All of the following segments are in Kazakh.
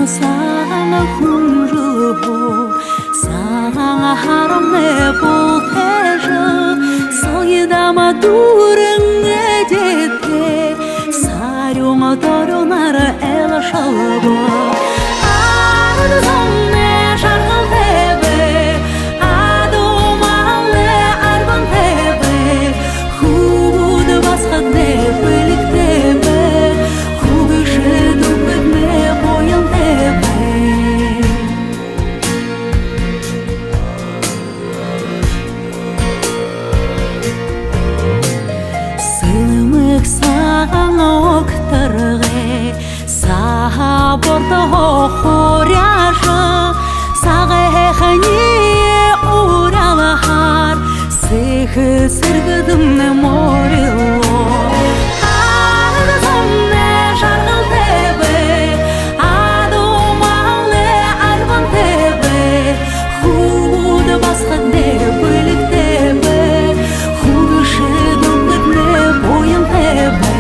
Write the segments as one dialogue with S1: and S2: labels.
S1: Sana huru sana haram ne bolteja soyda madureng edete saruma doronara ela shalaba arzonne shaltebe adomale arbantebe khud baskhadne beliktebe khubishedu bedne boyan Борта хоряша сагехани уралахар сех сыргыдымны морило арзонне шаргалтебе адомале арбантебе худ басхадне бөліктебе худыше дунгытне боянтебе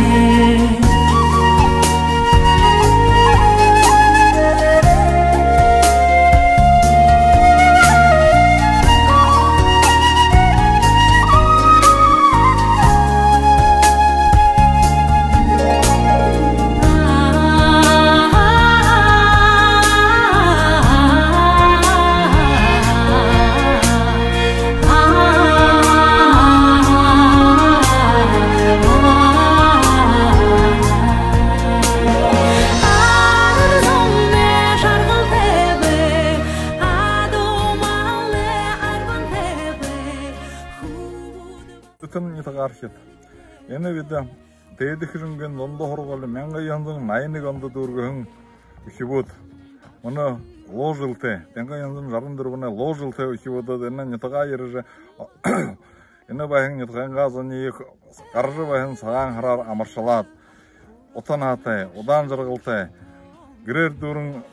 S2: Ene vida teydi hürüngen onda horgalı menga yandın nayını ganda durgun ukibut. Ona lojilte, menga yandın jarındır buna lojilte ukibut da ene nitaga yerje. Ene bayın nitaga gazani qarjı bayın sağan harar amarşalat. Otan hatay, odan jargıltay. Girer durun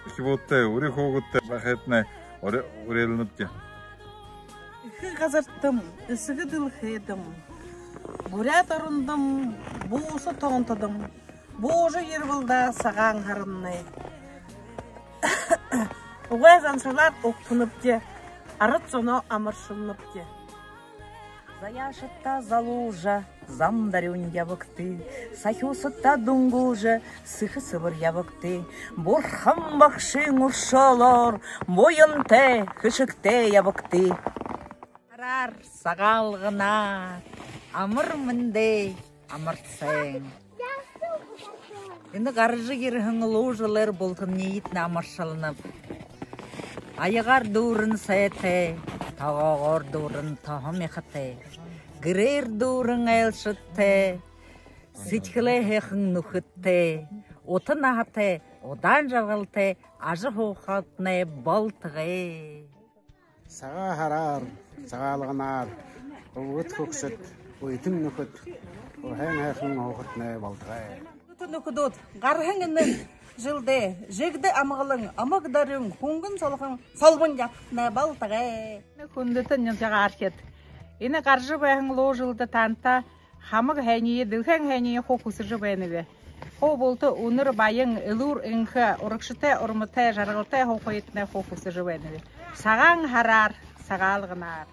S2: ukibutte, uri hogutte bahetne urelinipti.
S3: Газарттым, ысыгы дылхыдым. Бурят орындым, буысы тоңтыдым. Буужы ербылда саған харынны. Уғай зансылар оқтынып де, арыт соно амыршынып де.
S4: Заяшытта залужа, замдарюн ябыкты, сахюсытта дунгужа, сыхы сывыр ябыкты. Бурхам бақшы мұршалар, бойынте, хышыкте ябыкты. Арар сағалғына, амыр мінде, амыртсың. Енді қаржы керіхің лужылар болтын нейтін амыршалынып. Айығар дұрын сәйті, тағағар дұрын тағым еқіті. Гірер дұрын әлшітті, сүйткілі хеқің нүхітті. Отын ағыты, одан жағылты, ажы хоқатны балтығы.
S5: Саға харар, сағалғанар, ұғыт көксіт, ұйтын нүхіт, ұхен хеқің хоқатны балтығы.
S3: Үтін үкідот, ғарғыңының жылды, жегді амығылың, амығдарың, хуңғын солғын, солғын яқытны балтығы.
S6: Күндітін нұтыға архет. Ені қаржы бәйін ло жылды танта, хамық хәние, ділхән хәние қоқысы жыбәйіні. Хо болты ұныр байың үлір үңкі, ұрықшыты, ұрмыты, жарғылты қоқойытны қоқысы жыбәйіні. Саған харар, сағалғынар.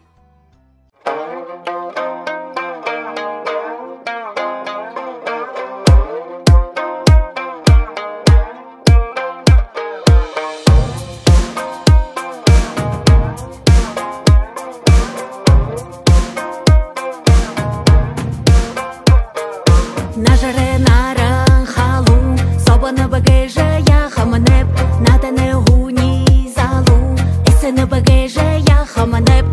S1: Нажаре наран халу, собаны багажа я хаманеп, надане гуни залу, эсене багажа я хаманеп.